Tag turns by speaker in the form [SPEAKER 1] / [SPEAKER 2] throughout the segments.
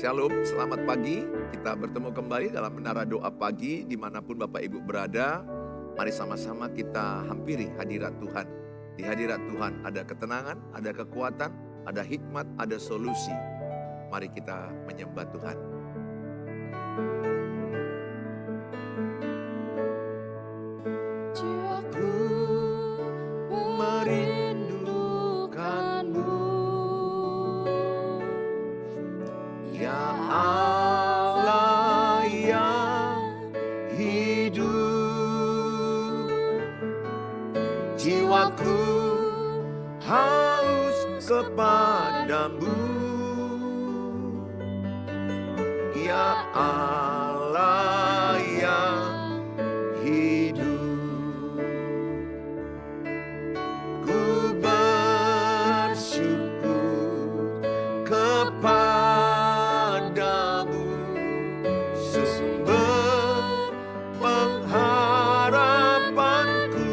[SPEAKER 1] Shalom, selamat pagi. Kita bertemu kembali dalam Menara Doa Pagi dimanapun Bapak Ibu berada. Mari sama-sama kita hampiri hadirat Tuhan. Di hadirat Tuhan ada ketenangan, ada kekuatan, ada hikmat, ada solusi. Mari kita menyembah Tuhan.
[SPEAKER 2] Jiwaku merindukanmu, ya Allah yang hidup. Jiwaku haus kepadamu, ya Allah yang hidup. Ku bersyukur kepadamu, sumber pengharapanku,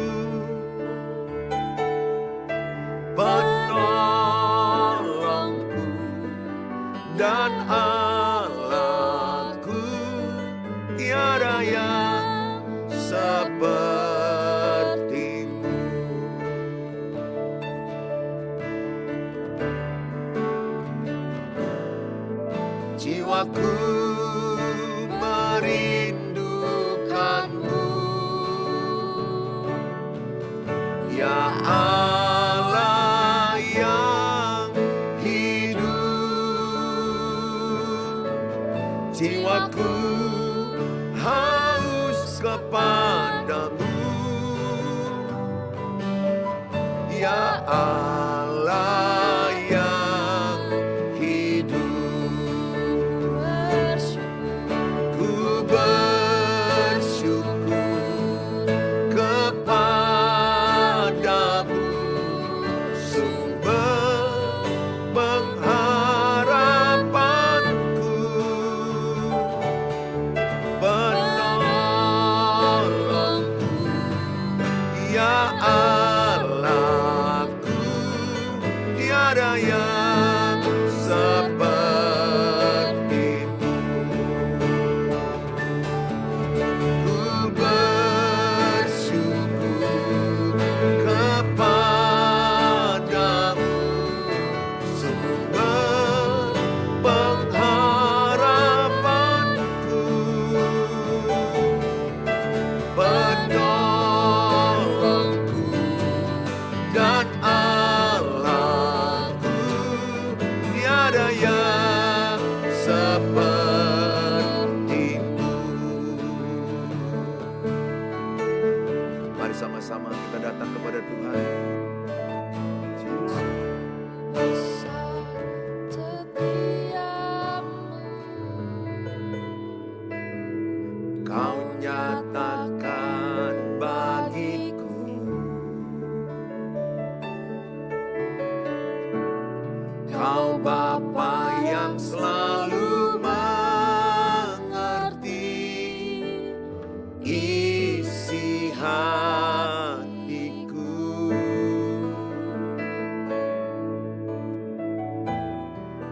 [SPEAKER 2] penolongku dan Allahku, tiada yang sepertimu. Jiwaku merindukanmu, ya Allah yang hidup. Jiwaku haus kepadamu, ya Allah yang hidup. Ku bersyukur kepadamu, sumber pengharapanku, penolongku, ya Allahku, tiada yang sepertimu. Ku bersyukur kepadamu, sumber pengharapanku, penolongku dan Allahku, tiada yang sepertimu.
[SPEAKER 1] Mari sama-sama kita datang kepada Tuhan.
[SPEAKER 2] Kau nyatakan bagiku Kau Bapa yang selalu mengerti isi hatiku.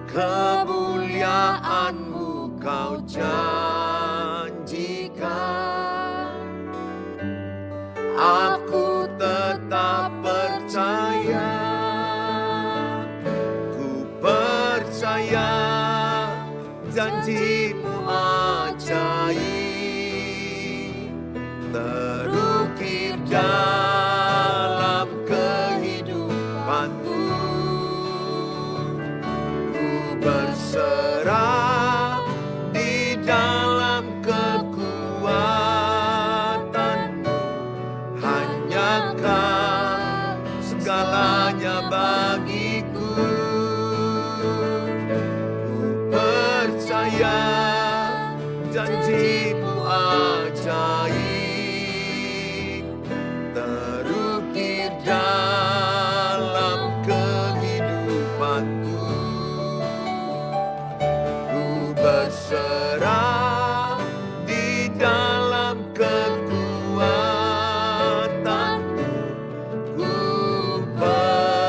[SPEAKER 2] Kemuliaan-Mu Kau janjikan, aku tetap percaya. Ku percaya janji-Mu ajaib, terukir dalam kehidupanku. Ku berserah di dalam kekuatan-Mu, hanya Kau segalanya bagiku. Ku percaya janji-Mu ajaib, terukir dalam kehidupanku. Ku berserah di dalam kekuatan-Mu, ku percaya.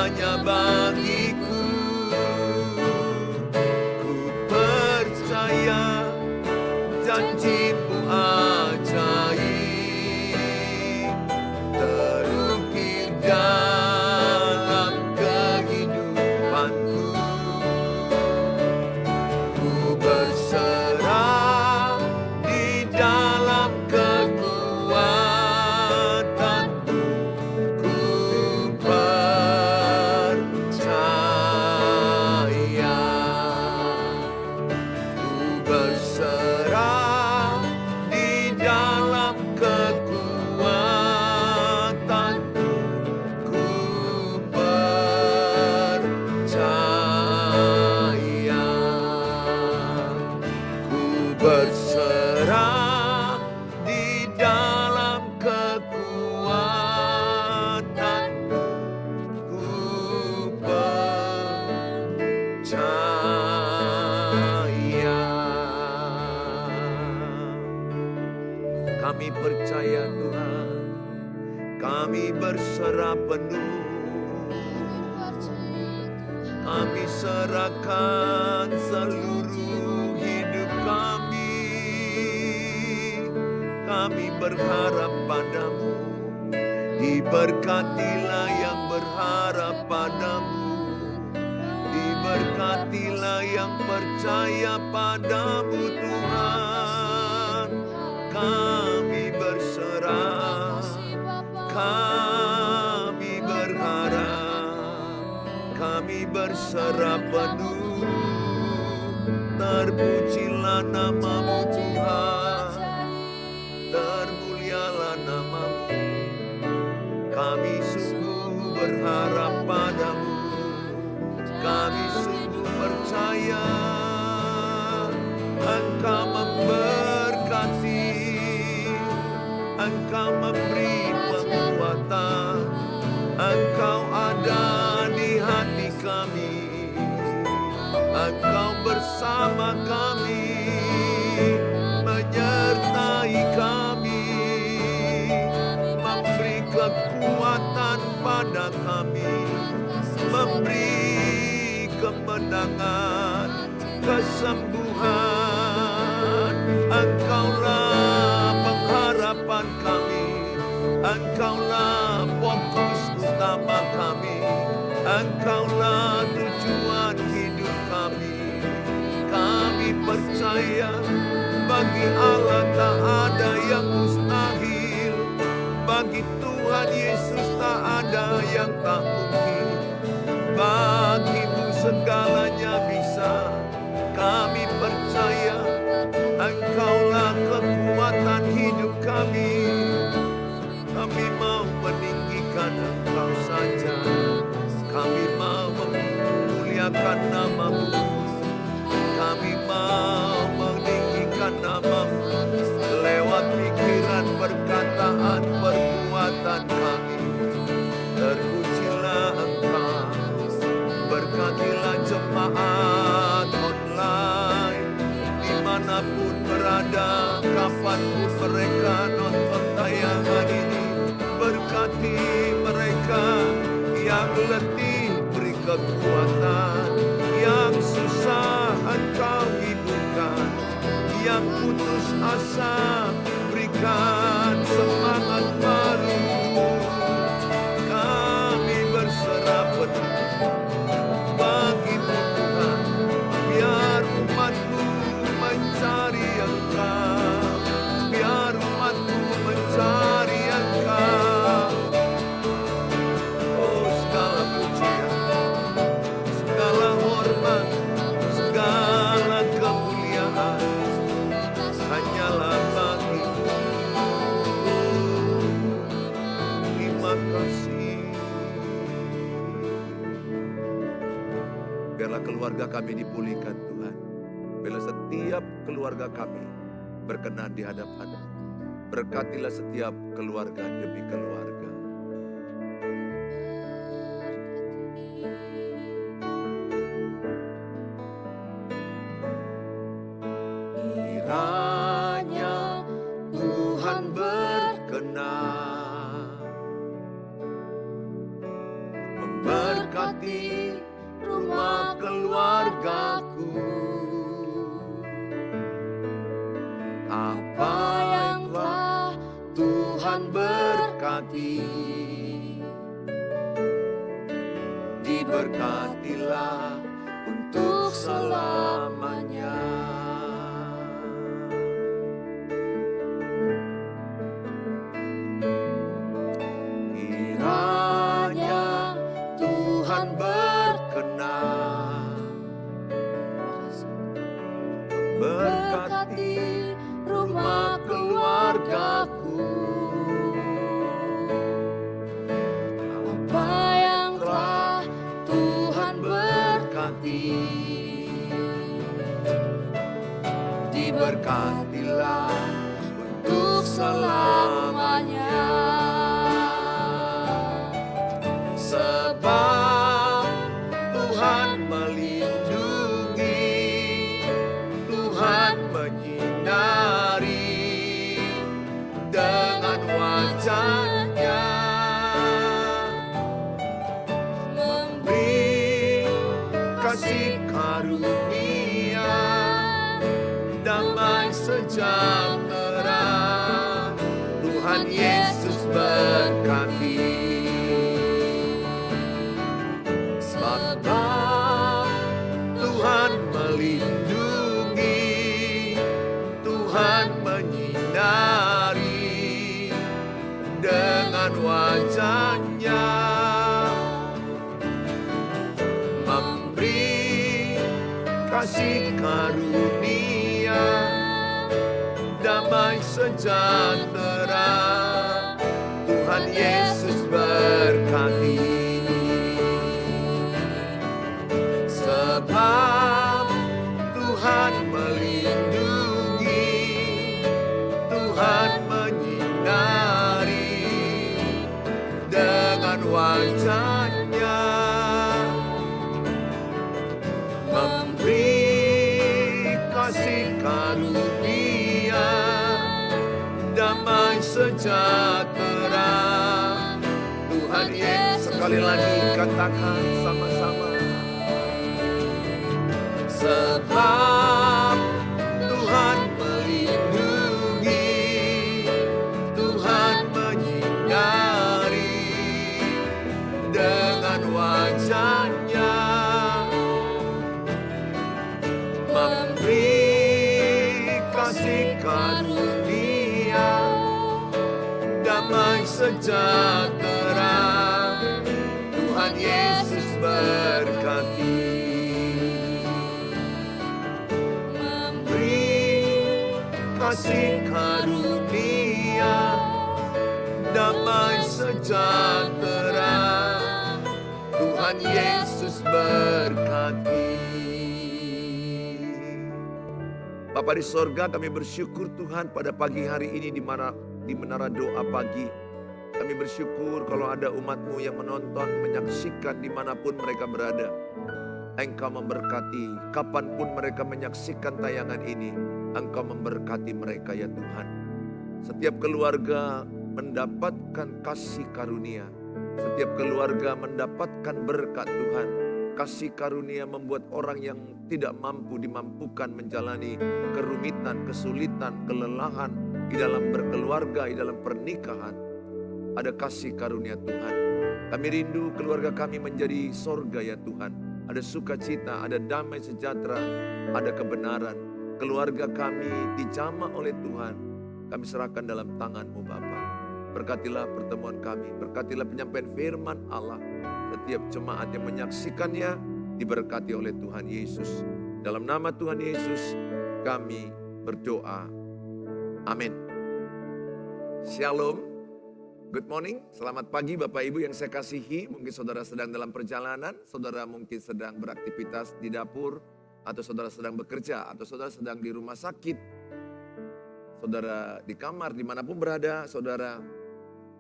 [SPEAKER 2] segalanya bagiku. Ku percaya janjimu ajaib, terukir dalam kehidupanku. Ku berserah di dalam kekuatanmu. Ku percaya. Ku berserah di dalam kekuatanmu. Ku percaya. Ku berserah di dalam kekuatanmu. Ku percaya. Kami percaya Tuhan, kami berserah penuh. Kami serahkan seluruh hidup kami. Kami berharap padamu. Diberkatilah yang berharap padamu. Diberkatilah yang percaya padamu Tuhan. Kami berserah, kami berharap, kami berserah penuh. Terpujilah namamu Tuhan, termulialah namamu. Kami sungguh berharap padamu, kami sungguh percaya Engkau memberkati, Engkau memberi penguatan, Engkau ada di hati kami, Engkau bersama kami, menyertai kami, memberi kekuatan pada kami, memberi kemenangan, kesembuhan. Engkaulah pengharapan kami, Engkaulah fokus utama kami, Engkaulah tujuan hidup kami. Kami percaya bagi Allah tak ada yang mustahil, bagi Tuhan Yesus tak ada yang tak mungkin. Bagimu segalanya bisa. Kami percaya Engkaulah kekuatan hidup kami. Kami mau meninggikan Engkau saja. Kami mau memuliakan namamu. Kami mau meninggikan namamu lewat pikiran, perkataan, perbuatan kami. Terpujilah Engkau. Berkatilah jemaat online dimanapun berada, kapanpun mereka nonton tayangan ini. Berkati mereka yang letih, beri kekuatan. Yang susah Engkau hidupkan, yang putus asa berikan semangat baru. Kami berserah penuh bagimu Tuhan, biar umatmu mencari Engkau, biar umatmu mencari Engkau. Oh, segala pujian, segala hormat, segala kemuliaan hanyalah bagimu. Terima kasih. Biarlah keluarga kami dipulihkan Tuhan. Biarlah setiap keluarga kami berkenan di hadapan-Mu. Berkatilah setiap keluarga demi keluarga. Kiranya Tuhan berkenan berkati rumah keluargaku. Apa yang telah Tuhan berkati, diberkatilah untuk selamanya. Kiranya Tuhan berkenan berkati rumah keluargaku. Apa yang telah Tuhan berkati, diberkatilah untuk selamanya. Sebab Tuhan melindungi, Tuhan menyinari dengan wajah-Nya, memberi kasih karunia, damai sejahtera. Tuhan Yesus berkati. Sebab Tuhan melindungi, Tuhan menyinari dengan wajah-Nya, memberi kasih karunia, damai sejahtera. Tuhan Yesus berkati. Sebab Tuhan melindungi, Tuhan menyinari dengan wajah-Nya, memberi kasih karunia, damai sejahtera. Tuhan Yesus, sekali lagi katakan sama-sama. Sebab Tuhan melindungi, Tuhan menyinari dengan wajah-Nya, memberi kasih karunia, damai sejahtera. Tuhan Yesus berkati. Kasih karunia, damai sejahtera. Tuhan Yesus berkati. Bapa di sorga, kami bersyukur Tuhan pada pagi hari ini di menara doa pagi. Kami bersyukur kalau ada umat-Mu yang menonton, menyaksikan dimanapun mereka berada. Engkau memberkati, kapanpun mereka menyaksikan tayangan ini, Engkau memberkati mereka ya Tuhan. Setiap keluarga mendapatkan kasih karunia. Setiap keluarga mendapatkan berkat Tuhan. Kasih karunia membuat orang yang tidak mampu dimampukan menjalani kerumitan, kesulitan, kelelahan di dalam berkeluarga, di dalam pernikahan. Ada kasih karunia Tuhan. Kami rindu keluarga kami menjadi sorga ya Tuhan. Ada sukacita, ada damai sejahtera, ada kebenaran. Keluarga kami dijamah oleh Tuhan. Kami serahkan dalam tangan-Mu Bapa. Berkatilah pertemuan kami. Berkatilah penyampaian firman Allah. Setiap jemaat yang menyaksikannya diberkati oleh Tuhan Yesus. Dalam nama Tuhan Yesus kami berdoa. Amin. Shalom. Good morning. Selamat pagi Bapak Ibu yang saya kasihi. Mungkin saudara sedang dalam perjalanan. Saudara mungkin sedang beraktivitas di dapur. Atau saudara sedang bekerja, atau saudara sedang di rumah sakit, saudara di kamar, dimanapun berada, saudara,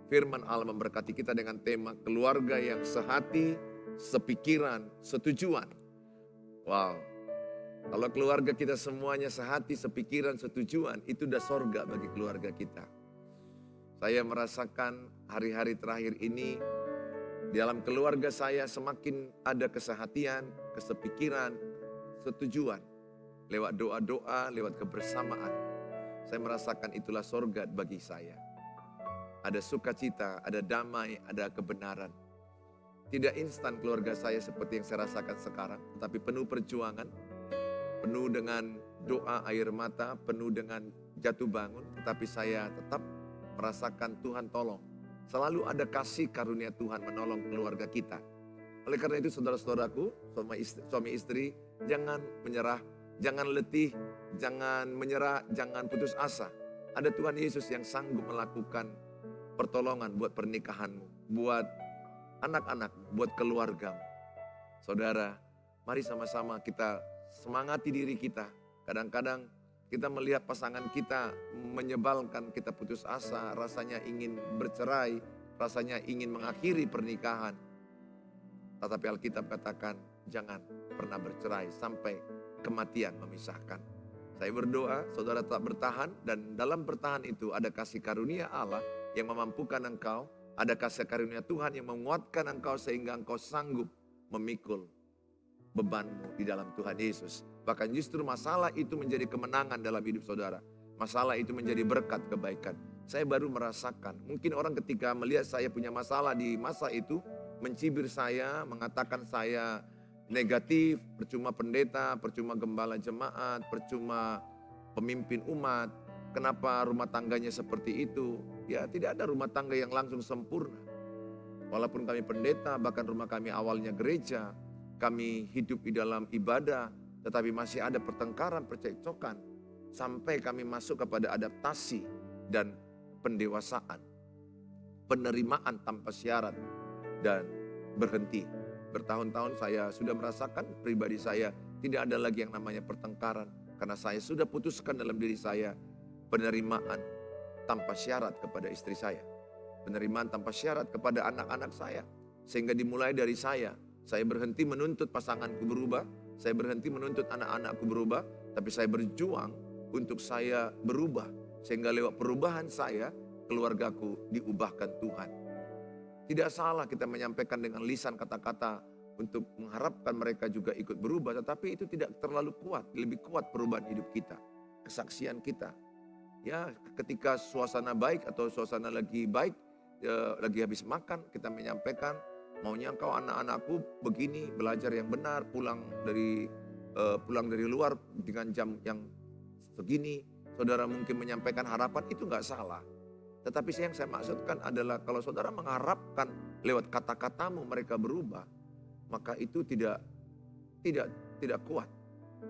[SPEAKER 2] firman Allah memberkati kita dengan tema keluarga yang sehati, sepikiran, setujuan. Wow, kalau keluarga kita semuanya sehati, sepikiran, setujuan, itu udah sorga bagi keluarga kita. Saya merasakan hari-hari terakhir ini,
[SPEAKER 1] Di dalam keluarga saya semakin ada kesehatian, kesepikiran, setujuan. Lewat doa-doa, lewat kebersamaan. Saya merasakan itulah sorga bagi saya. Ada sukacita, ada damai, ada kebenaran. Tidak instan keluarga saya seperti yang saya rasakan sekarang, tetapi penuh perjuangan, penuh dengan doa air mata, penuh dengan jatuh bangun, tetapi saya tetap merasakan Tuhan tolong. Selalu ada kasih karunia Tuhan menolong keluarga kita. Oleh karena itu saudara-saudaraku, suami istri, jangan menyerah, jangan letih, jangan menyerah, jangan putus asa. Ada Tuhan Yesus yang sanggup melakukan pertolongan buat pernikahanmu, buat anak-anak, buat keluargamu. Saudara, mari sama-sama kita semangati diri kita. Kadang-kadang kita melihat pasangan kita menyebalkan, kita putus asa, rasanya ingin bercerai, rasanya ingin mengakhiri pernikahan. Tetapi Alkitab katakan, jangan pernah bercerai sampai kematian memisahkan. Saya berdoa, saudara tetap bertahan, dan dalam bertahan itu ada kasih karunia Allah yang memampukan engkau, ada kasih karunia Tuhan yang menguatkan engkau sehingga engkau sanggup memikul bebanmu di dalam Tuhan Yesus. Bahkan justru masalah itu menjadi kemenangan dalam hidup saudara. Masalah itu menjadi berkat kebaikan. Saya baru merasakan, mungkin orang ketika melihat saya punya masalah di masa itu, mencibir saya, mengatakan saya negatif, percuma pendeta, percuma gembala jemaat, percuma pemimpin umat. Kenapa rumah tangganya seperti itu? Ya tidak ada rumah tangga yang langsung sempurna. Walaupun kami pendeta, bahkan rumah kami awalnya gereja, kami hidup di dalam ibadah, tetapi masih ada pertengkaran, percekcokan. Sampai kami masuk kepada adaptasi dan pendewasaan. Penerimaan tanpa syarat dan berhenti. Bertahun-tahun saya sudah merasakan pribadi saya tidak ada lagi yang namanya pertengkaran. Karena saya sudah putuskan dalam diri saya penerimaan tanpa syarat kepada istri saya. Penerimaan tanpa syarat kepada anak-anak saya. Sehingga dimulai dari saya berhenti menuntut pasanganku berubah. Saya berhenti menuntut anak-anakku berubah. Tapi saya berjuang untuk saya berubah. Sehingga lewat perubahan saya, keluargaku diubahkan Tuhan. Tidak salah kita menyampaikan dengan lisan kata-kata untuk mengharapkan mereka juga ikut berubah. Tetapi itu tidak terlalu kuat. Lebih kuat perubahan hidup kita. Kesaksian kita. Ya, ketika suasana baik atau suasana lagi baik, lagi habis makan, kita menyampaikan, maunya engkau anak-anakku begini, belajar yang benar, pulang dari luar dengan jam yang segini. Saudara mungkin menyampaikan harapan, itu nggak salah. Tetapi yang saya maksudkan adalah kalau saudara mengharapkan lewat kata-katamu mereka berubah, maka itu tidak kuat.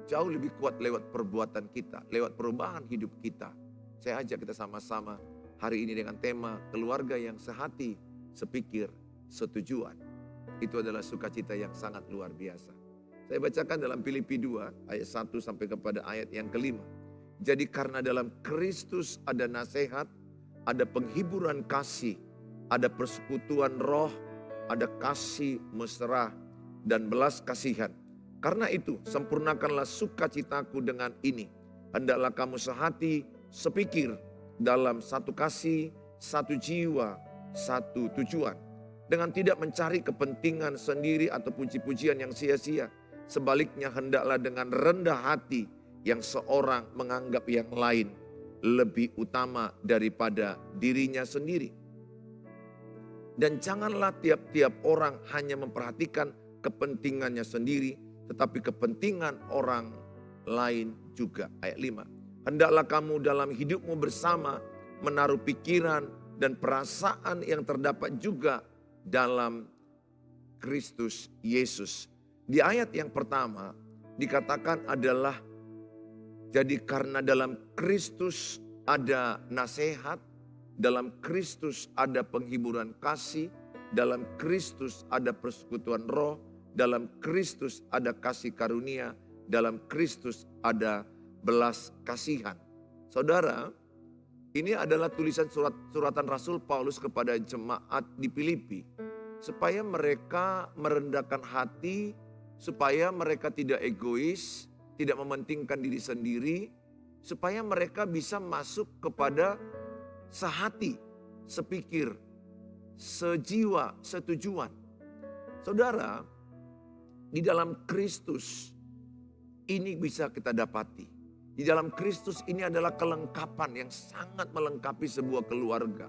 [SPEAKER 1] Jauh lebih kuat lewat perbuatan kita, lewat perubahan hidup kita. Saya ajak kita sama-sama hari ini dengan tema keluarga yang sehati, sepikir, setujuan. Itu adalah sukacita yang sangat luar biasa. Saya bacakan dalam Filipi 2 ayat 1 sampai kepada ayat yang kelima. Jadi karena dalam Kristus ada nasihat, ada penghiburan kasih, ada persekutuan roh, ada kasih mesra dan belas kasihan. Karena itu sempurnakanlah sukacitaku dengan ini. Hendaklah kamu sehati, sepikir, dalam satu kasih, satu jiwa, satu tujuan. Dengan tidak mencari kepentingan sendiri atau puji-pujian yang sia-sia. Sebaliknya hendaklah dengan rendah hati yang seorang menganggap yang lain lebih utama daripada dirinya sendiri. Dan janganlah tiap-tiap orang hanya memperhatikan kepentingannya sendiri, tetapi kepentingan orang lain juga. Ayat 5. Hendaklah kamu dalam hidupmu bersama menaruh pikiran dan perasaan yang terdapat juga dalam Kristus Yesus. Di ayat yang pertama dikatakan adalah jadi karena dalam Kristus ada nasihat, dalam Kristus ada penghiburan kasih, dalam Kristus ada persekutuan roh, dalam Kristus ada kasih karunia, dalam Kristus ada belas kasihan. Saudara, ini adalah tulisan suratan Rasul Paulus kepada jemaat di Filipi. Supaya mereka merendahkan hati, supaya mereka tidak egois, tidak mementingkan diri sendiri, supaya mereka bisa masuk kepada sehati, sepikir, sejiwa, setujuan. Saudara, di dalam Kristus ini bisa kita dapati. Di dalam Kristus ini adalah kelengkapan yang sangat melengkapi sebuah keluarga.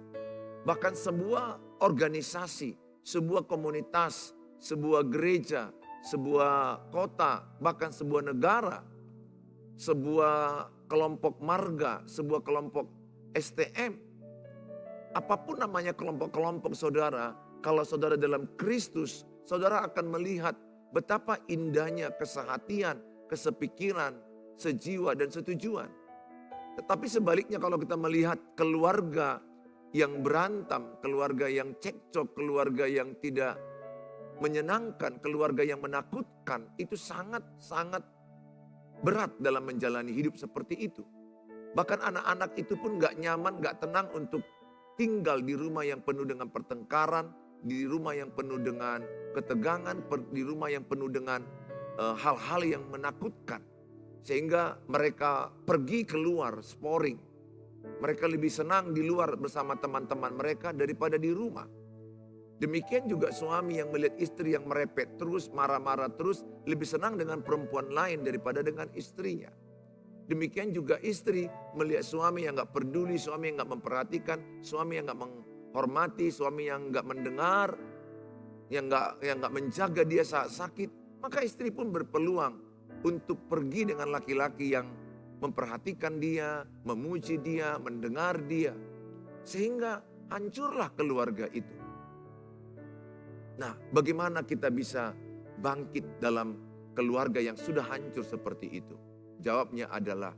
[SPEAKER 1] Bahkan sebuah organisasi, sebuah komunitas, sebuah gereja, sebuah kota, bahkan sebuah negara, sebuah kelompok marga, sebuah kelompok STM. Apapun namanya kelompok-kelompok saudara, kalau saudara dalam Kristus, saudara akan melihat betapa indahnya kesehatian, kesepikiran, sejiwa dan setujuan. Tetapi sebaliknya kalau kita melihat keluarga yang berantem, keluarga yang cekcok, keluarga yang tidak menyenangkan, keluarga yang menakutkan, itu sangat-sangat berat dalam menjalani hidup seperti itu. Bahkan anak-anak itu pun gak nyaman, gak tenang untuk tinggal di rumah yang penuh dengan pertengkaran, di rumah yang penuh dengan ketegangan, di rumah yang penuh dengan hal-hal yang menakutkan. Sehingga mereka pergi keluar sporing. Mereka lebih senang di luar bersama teman-teman mereka daripada di rumah. Demikian juga suami yang melihat istri yang merepet terus, marah-marah terus, lebih senang dengan perempuan lain daripada dengan istrinya. Demikian juga istri melihat suami yang gak peduli, suami yang gak memperhatikan, suami yang gak menghormati, suami yang gak mendengar, yang gak menjaga dia saat sakit. Maka istri pun berpeluang untuk pergi dengan laki-laki yang memperhatikan dia, memuji dia, mendengar dia. Sehingga hancurlah keluarga itu. Nah, bagaimana kita bisa bangkit dalam keluarga yang sudah hancur seperti itu? Jawabnya adalah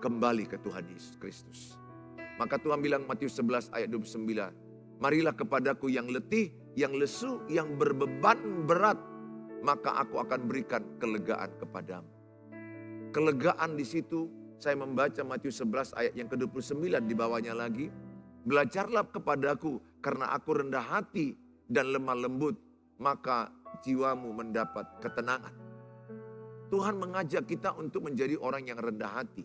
[SPEAKER 1] kembali ke Tuhan Yesus Kristus. Maka Tuhan bilang Matius 11 ayat 29, marilah kepadaku yang letih, yang lesu, yang berbeban berat, maka aku akan berikan kelegaan kepadamu. Kelegaan di situ, saya membaca Matius 11 ayat yang ke-29 di bawahnya lagi. Belajarlah kepadaku karena aku rendah hati dan lemah lembut, maka jiwamu mendapat ketenangan. Tuhan mengajak kita untuk menjadi orang yang rendah hati.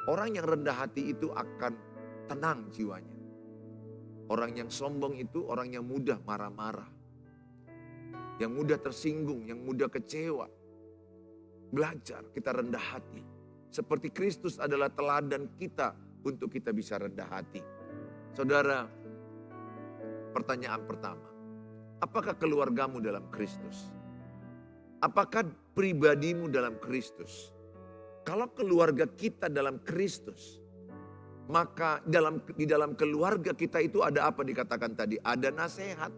[SPEAKER 1] Orang yang rendah hati itu akan tenang jiwanya. Orang yang sombong itu orang yang mudah marah-marah. Yang mudah tersinggung, yang mudah kecewa. Belajar kita rendah hati. Seperti Kristus adalah teladan kita untuk kita bisa rendah hati. Saudara, pertanyaan pertama. Apakah keluargamu dalam Kristus? Apakah pribadimu dalam Kristus? Kalau keluarga kita dalam Kristus, maka di dalam keluarga kita itu ada apa dikatakan tadi? Ada nasihat,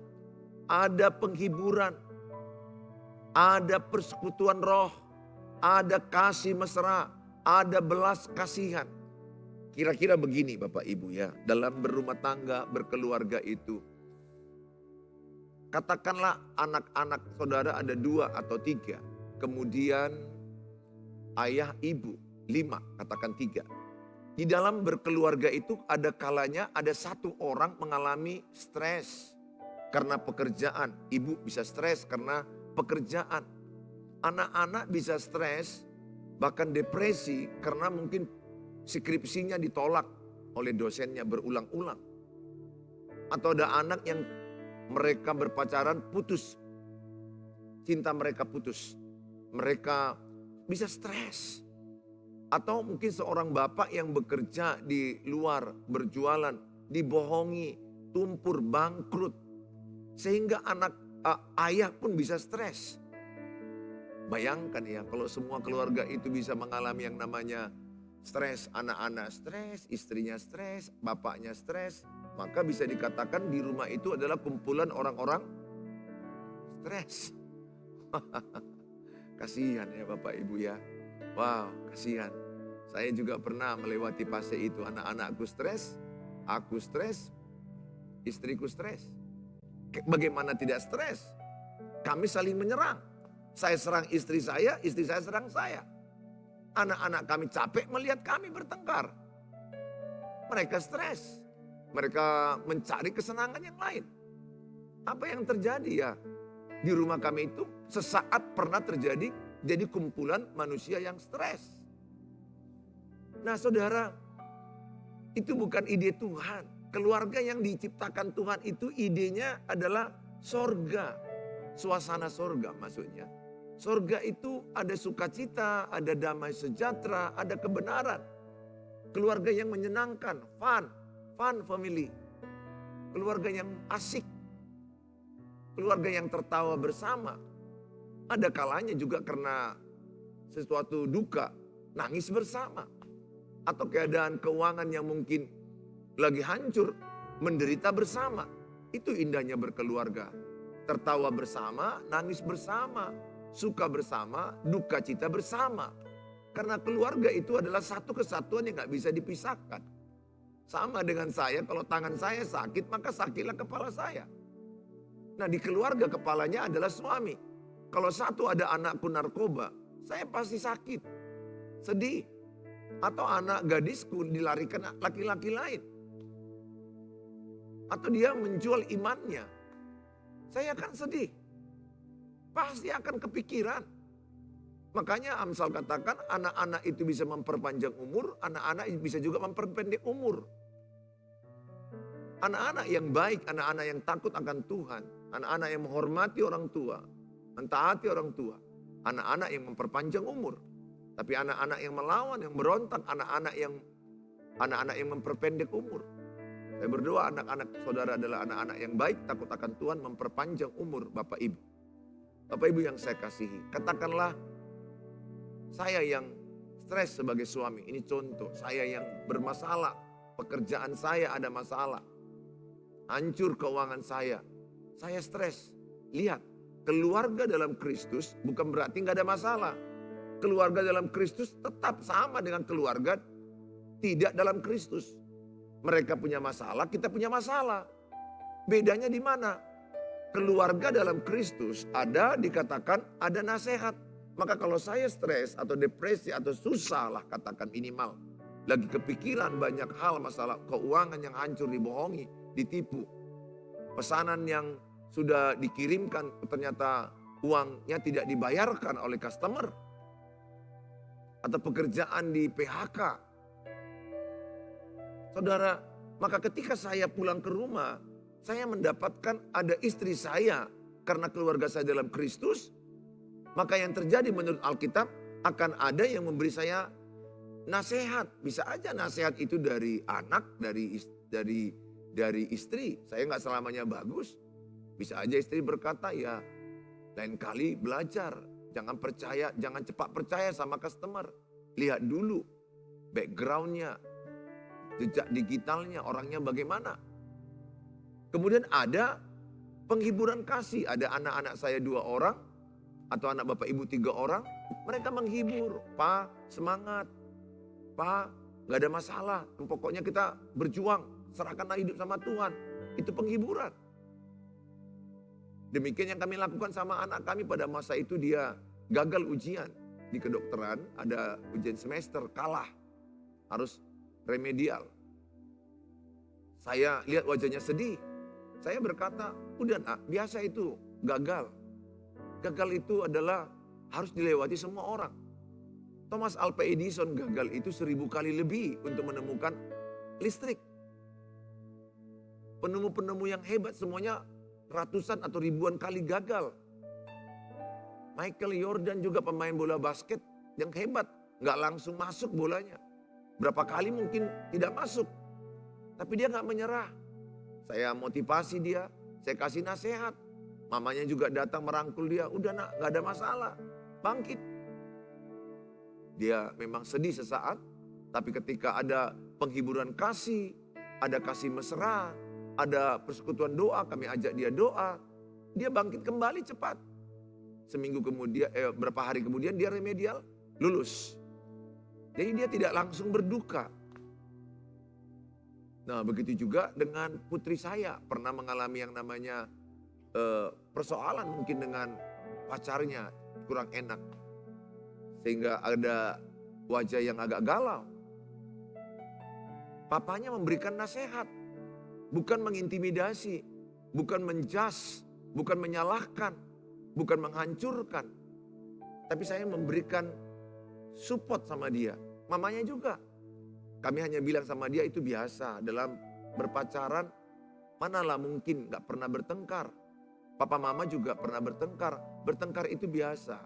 [SPEAKER 1] ada penghiburan, ada persekutuan roh, ada kasih mesra, ada belas kasihan. Kira-kira begini Bapak Ibu ya, dalam berumah tangga, berkeluarga itu. Katakanlah anak-anak saudara ada 2 atau 3. Kemudian ayah ibu 5, katakan 3. Di dalam berkeluarga itu ada kalanya ada satu orang mengalami stres karena pekerjaan. Ibu bisa stres karena pekerjaan. Anak-anak bisa stres bahkan depresi karena mungkin skripsinya ditolak oleh dosennya berulang-ulang. Atau ada anak yang mereka berpacaran putus. Cinta mereka putus. Mereka bisa stres. Atau mungkin seorang bapak yang bekerja di luar, berjualan, dibohongi, tumpur, bangkrut. Sehingga ayah pun bisa stres. Bayangkan ya kalau semua keluarga itu bisa mengalami yang namanya stres. Anak-anak stres, istrinya stres, bapaknya stres. Maka bisa dikatakan di rumah itu adalah kumpulan orang-orang stres. Kasihan ya Bapak Ibu ya. Wow, kasihan. Saya juga pernah melewati fase itu. Anak-anakku stres, aku stres, istriku stres. Bagaimana tidak stres? Kami saling menyerang. Saya serang istri saya serang saya. Anak-anak kami capek melihat kami bertengkar. Mereka stres. Mereka mencari kesenangan yang lain. Apa yang terjadi ya? Di rumah kami itu sesaat pernah terjadi jadi kumpulan manusia yang stres. Nah saudara, itu bukan ide Tuhan. Keluarga yang diciptakan Tuhan itu idenya adalah sorga. suasana sorga maksudnya. Sorga itu ada sukacita, ada damai sejahtera, ada kebenaran. Keluarga yang menyenangkan, fun family. Keluarga yang asik. Keluarga yang tertawa bersama. Ada kalanya juga karena sesuatu duka, nangis bersama. Atau keadaan keuangan yang mungkin lagi hancur, menderita bersama. Itu indahnya berkeluarga. Tertawa bersama, nangis bersama, suka bersama, duka cita bersama. Karena keluarga itu adalah satu kesatuan yang gak bisa dipisahkan. Sama dengan saya, kalau tangan saya sakit, maka sakitlah kepala saya. Nah, di keluarga kepalanya adalah suami. Kalau satu ada anakku narkoba, saya pasti sakit, sedih. Atau anak gadisku dilarikan laki-laki lain. Atau dia menjual imannya. Saya akan sedih. Pasti akan kepikiran. Makanya Amsal katakan anak-anak itu bisa memperpanjang umur, anak-anak bisa juga memperpendek umur. Anak-anak yang baik, anak-anak yang takut akan Tuhan, anak-anak yang menghormati orang tua, mentaati orang tua, anak-anak yang memperpanjang umur. Tapi anak-anak yang melawan, yang berontak, anak-anak yang memperpendek umur. Saya berdoa anak-anak saudara adalah anak-anak yang baik, takut akan Tuhan, memperpanjang umur Bapak Ibu. Bapak Ibu yang saya kasihi, katakanlah saya yang stres sebagai suami, ini contoh. Saya yang bermasalah, pekerjaan saya ada masalah. Hancur keuangan saya stres. Lihat, keluarga dalam Kristus bukan berarti gak ada masalah. Keluarga dalam Kristus tetap sama dengan keluarga tidak dalam Kristus. Mereka punya masalah, kita punya masalah. Bedanya di mana? Keluarga dalam Kristus dikatakan ada nasihat. Maka kalau saya stres atau depresi atau susah lah katakan minimal. Lagi kepikiran banyak hal masalah keuangan yang hancur, dibohongi, ditipu. Pesanan yang sudah dikirimkan ternyata uangnya tidak dibayarkan oleh customer. Atau pekerjaan di PHK. Saudara, maka ketika saya pulang ke rumah, saya mendapatkan ada istri saya. Karena keluarga saya dalam Kristus, maka yang terjadi menurut Alkitab akan ada yang memberi saya nasihat. Bisa aja nasihat itu dari anak, dari istri. Saya nggak selamanya bagus. Bisa aja istri berkata, ya lain kali belajar. Jangan cepat percaya sama customer. Lihat dulu backgroundnya, jejak digitalnya, orangnya bagaimana. Kemudian ada penghiburan kasih. Ada anak-anak saya 2 orang. Atau anak bapak ibu 3 orang. Mereka menghibur. Pa, semangat. Pa, gak ada masalah. Pokoknya kita berjuang. Serahkanlah hidup sama Tuhan. Itu penghiburan. Demikian yang kami lakukan sama anak kami pada masa itu. Dia gagal ujian di kedokteran. Ada ujian semester, kalah. Harus remedial. Saya lihat wajahnya sedih. Saya berkata, udah nak, biasa itu, gagal. Gagal itu adalah harus dilewati semua orang. Thomas Alva Edison gagal itu 1000 kali lebih untuk menemukan listrik. Penemu-penemu yang hebat semuanya ratusan atau ribuan kali gagal. Michael Jordan juga pemain bola basket yang hebat. Gak langsung masuk bolanya. Berapa kali mungkin tidak masuk. Tapi dia gak menyerah. Saya motivasi dia, saya kasih nasihat. Mamanya juga datang merangkul dia, udah nak gak ada masalah, bangkit. Dia memang sedih sesaat, tapi ketika ada penghiburan kasih, ada kasih mesra, ada persekutuan doa, kami ajak dia doa, dia bangkit kembali cepat. Seminggu kemudian, berapa hari kemudian dia remedial, lulus. Jadi dia tidak langsung berduka. Nah begitu juga dengan putri saya, pernah mengalami yang namanya persoalan mungkin dengan pacarnya kurang enak. Sehingga ada wajah yang agak galau. Papanya memberikan nasihat. Bukan mengintimidasi, bukan menjas, bukan menyalahkan, bukan menghancurkan. Tapi saya memberikan support sama dia. Mamanya juga. Kami hanya bilang sama dia itu biasa dalam berpacaran, manalah mungkin gak pernah bertengkar. Papa mama juga pernah bertengkar. Bertengkar itu biasa.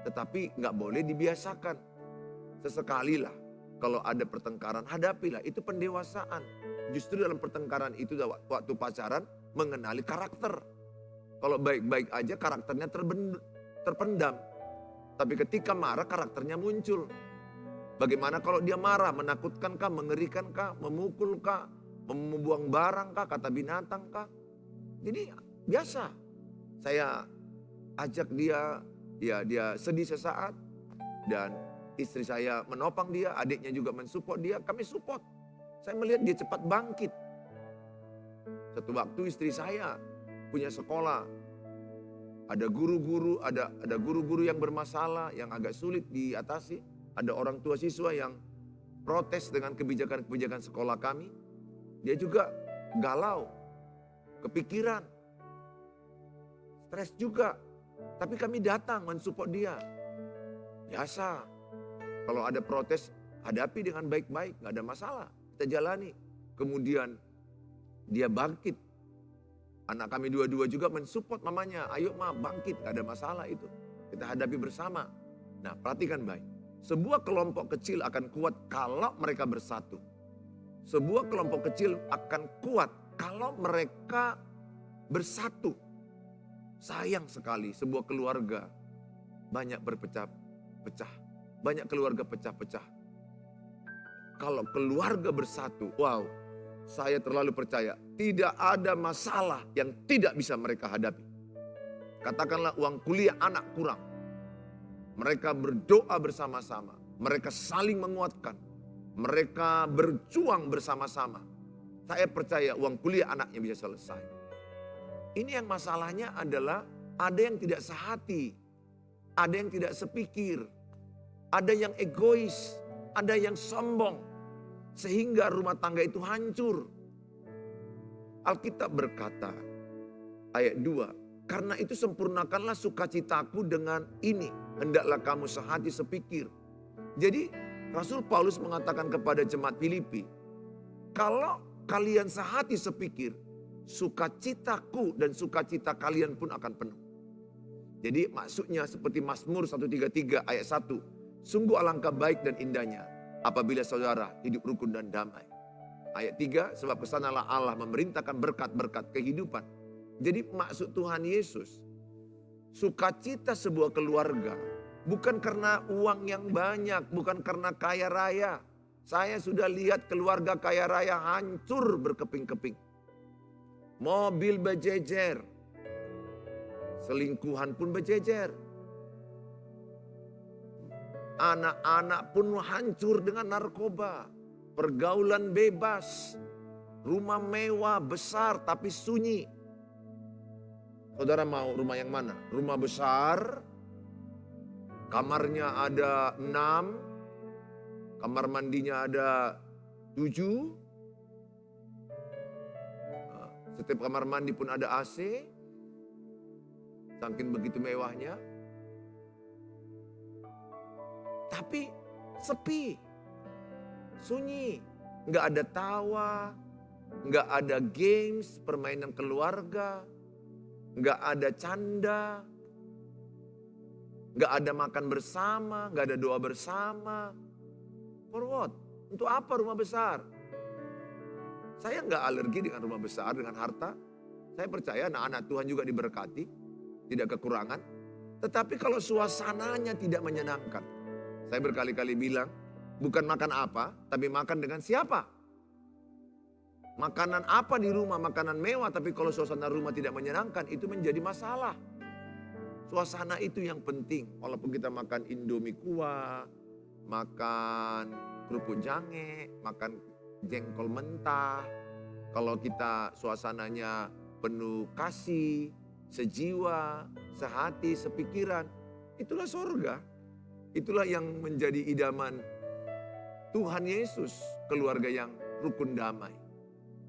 [SPEAKER 1] Tetapi nggak boleh dibiasakan. Sesekali lah. Kalau ada pertengkaran, hadapilah. Itu pendewasaan. Justru dalam pertengkaran itu waktu pacaran mengenali karakter. Kalau baik-baik aja karakternya terpendam. Tapi ketika marah karakternya muncul. Bagaimana kalau dia marah, menakutkan kah, mengerikan kah, memukul kah, membuang barang kah, kata binatang kah. Jadi biasa. Saya ajak dia, ya dia sedih sesaat. Dan istri saya menopang dia, adiknya juga mensupport dia, kami support. Saya melihat dia cepat bangkit. Satu waktu istri saya punya sekolah. Ada guru-guru, ada guru-guru yang bermasalah, yang agak sulit diatasi. Ada orang tua siswa yang protes dengan kebijakan-kebijakan sekolah kami. Dia juga galau, kepikiran, stres juga. Tapi kami datang mensupport dia. Biasa, kalau ada protes, hadapi dengan baik-baik, gak ada masalah. Kita jalani. Kemudian dia bangkit. Anak kami dua-dua juga mensupport mamanya. Ayo ma, bangkit, gak ada masalah itu. Kita hadapi bersama. Nah, perhatikan baik. Sebuah kelompok kecil akan kuat kalau mereka bersatu. Sebuah kelompok kecil akan kuat kalau mereka bersatu. Sayang sekali sebuah keluarga banyak berpecah-pecah. Banyak keluarga pecah-pecah. Kalau keluarga bersatu, wow, saya terlalu percaya tidak ada masalah yang tidak bisa mereka hadapi. Katakanlah uang kuliah anak kurang. Mereka berdoa bersama-sama. Mereka saling menguatkan. Mereka berjuang bersama-sama. Saya percaya uang kuliah anaknya bisa selesai. Ini yang masalahnya adalah ada yang tidak sehati. Ada yang tidak sepikir. Ada yang egois. Ada yang sombong. Sehingga rumah tangga itu hancur. Alkitab berkata, ayat 2. Karena itu sempurnakanlah sukacitaku dengan ini. Hendaklah kamu sehati sepikir. Jadi Rasul Paulus mengatakan kepada jemaat Filipi, kalau kalian sehati sepikir, sukacitaku dan sukacita kalian pun akan penuh. Jadi maksudnya seperti Mazmur 133 ayat 1. Sungguh alangkah baik dan indahnya apabila saudara hidup rukun dan damai. Ayat 3, sebab kesanalah Allah memerintahkan berkat-berkat kehidupan. Jadi maksud Tuhan Yesus, sukacita sebuah keluarga bukan karena uang yang banyak, bukan karena kaya raya. Saya sudah lihat keluarga kaya raya hancur berkeping-keping. Mobil berjejer, selingkuhan pun berjejer. Anak-anak pun hancur dengan narkoba, pergaulan bebas, rumah mewah besar tapi sunyi. Saudara mau rumah yang mana? Rumah besar, kamarnya ada 6, kamar mandinya ada 7, setiap kamar mandi pun ada AC, saking begitu mewahnya. Tapi sepi, sunyi, nggak ada tawa, nggak ada games, permainan keluarga, nggak ada canda, nggak ada makan bersama, nggak ada doa bersama. For what? Untuk apa rumah besar? Saya nggak alergi dengan rumah besar, dengan harta. Saya percaya anak-anak Tuhan juga diberkati, tidak kekurangan. Tetapi kalau suasananya tidak menyenangkan, saya berkali-kali bilang, bukan makan apa, tapi makan dengan siapa. Makanan apa di rumah, makanan mewah, tapi kalau suasana rumah tidak menyenangkan, itu menjadi masalah. Suasana itu yang penting. Walaupun kita makan Indomie kuah, makan kerupuk jange, makan jengkol mentah. Kalau kita suasananya penuh kasih, sejiwa, sehati, sepikiran, itulah sorga. Itulah yang menjadi idaman Tuhan Yesus, keluarga yang rukun damai.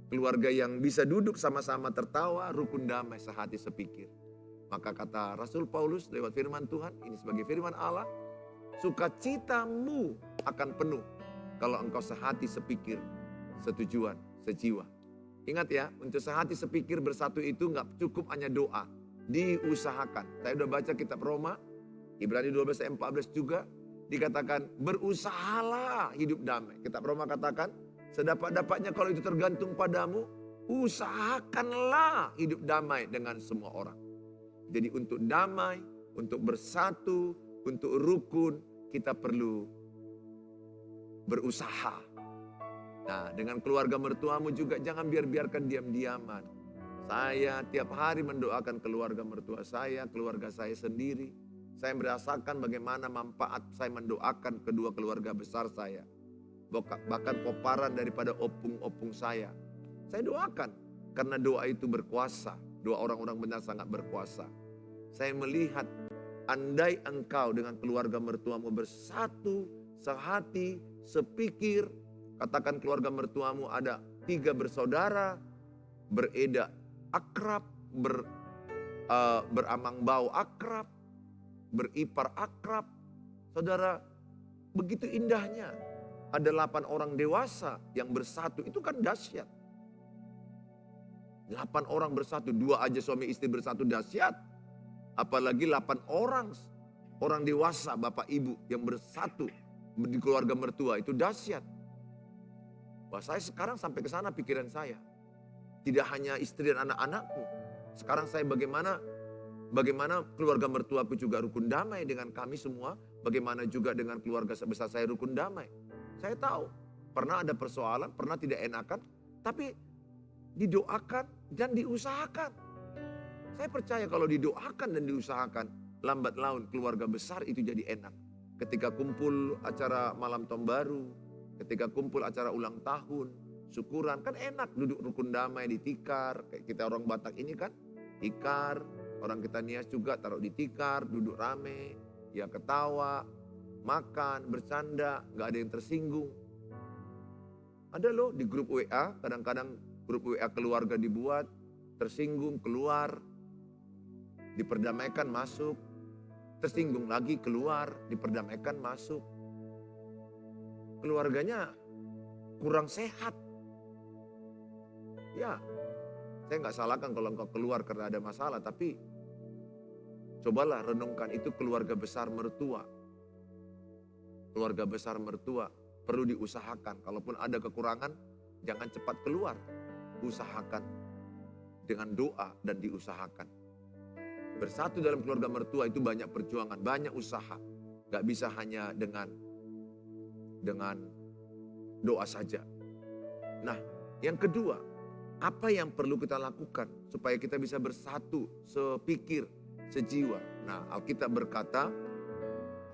[SPEAKER 1] Keluarga yang bisa duduk sama-sama tertawa, rukun damai, sehati sepikir. Maka kata Rasul Paulus lewat firman Tuhan, ini sebagai firman Allah, sukacitamu akan penuh kalau engkau sehati sepikir, setujuan, sejiwa. Ingat ya, untuk sehati sepikir bersatu itu nggak cukup hanya doa. Diusahakan. Saya udah baca kitab Roma, Ibrani 12 ayat 14 juga. Dikatakan berusahalah hidup damai. Kitab Roma katakan sedapat-dapatnya kalau itu tergantung padamu, usahakanlah hidup damai dengan semua orang. Jadi untuk damai, untuk bersatu, untuk rukun, kita perlu berusaha. Nah, dengan keluarga mertuamu juga jangan biarkan diam-diaman. Saya tiap hari mendoakan keluarga mertua saya, keluarga saya sendiri. Saya merasakan bagaimana manfaat saya mendoakan kedua keluarga besar saya. Bahkan koparan daripada opung-opung saya. Saya doakan karena doa itu berkuasa. Doa orang-orang benar sangat berkuasa. Saya melihat andai engkau dengan keluarga mertuamu bersatu, sehati, sepikir. Katakan keluarga mertuamu ada 3 bersaudara, beredak akrab, beramang bau akrab, beripar akrab. Saudara, begitu indahnya. Ada 8 orang dewasa yang bersatu, itu kan dahsyat. 8 orang bersatu, 2 aja suami istri bersatu dahsyat. Apalagi 8 orang dewasa, bapak ibu yang bersatu di keluarga mertua, itu dahsyat. Wah, saya sekarang sampai ke sana pikiran saya. Tidak hanya istri dan anak-anakku. Sekarang saya bagaimana keluarga mertuaku juga rukun damai dengan kami semua. Bagaimana juga dengan keluarga sebesar saya rukun damai. Saya tahu pernah ada persoalan, pernah tidak enakan. Tapi didoakan dan diusahakan. Saya percaya kalau didoakan dan diusahakan, lambat laun keluarga besar itu jadi enak. Ketika kumpul acara malam tahun baru, ketika kumpul acara ulang tahun, syukuran, kan enak duduk rukun damai di tikar. Kayak kita orang Batak ini kan, tikar. Orang kita Nias juga taruh di tikar, duduk rame, ya ketawa, makan, bercanda, gak ada yang tersinggung. Ada loh di grup WA, kadang-kadang grup WA keluarga dibuat, tersinggung keluar, diperdamaikan masuk, tersinggung lagi keluar, diperdamaikan masuk. Keluarganya kurang sehat. Ya, saya nggak salahkan kalau engkau keluar karena ada masalah, tapi cobalah renungkan itu keluarga besar mertua. Keluarga besar mertua perlu diusahakan. Kalaupun ada kekurangan, jangan cepat keluar. Usahakan dengan doa dan diusahakan. Bersatu dalam keluarga mertua itu banyak perjuangan, banyak usaha. Gak bisa hanya dengan doa saja. Nah, yang kedua, apa yang perlu kita lakukan supaya kita bisa bersatu, sepikir, sejiwa? Nah, Alkitab berkata,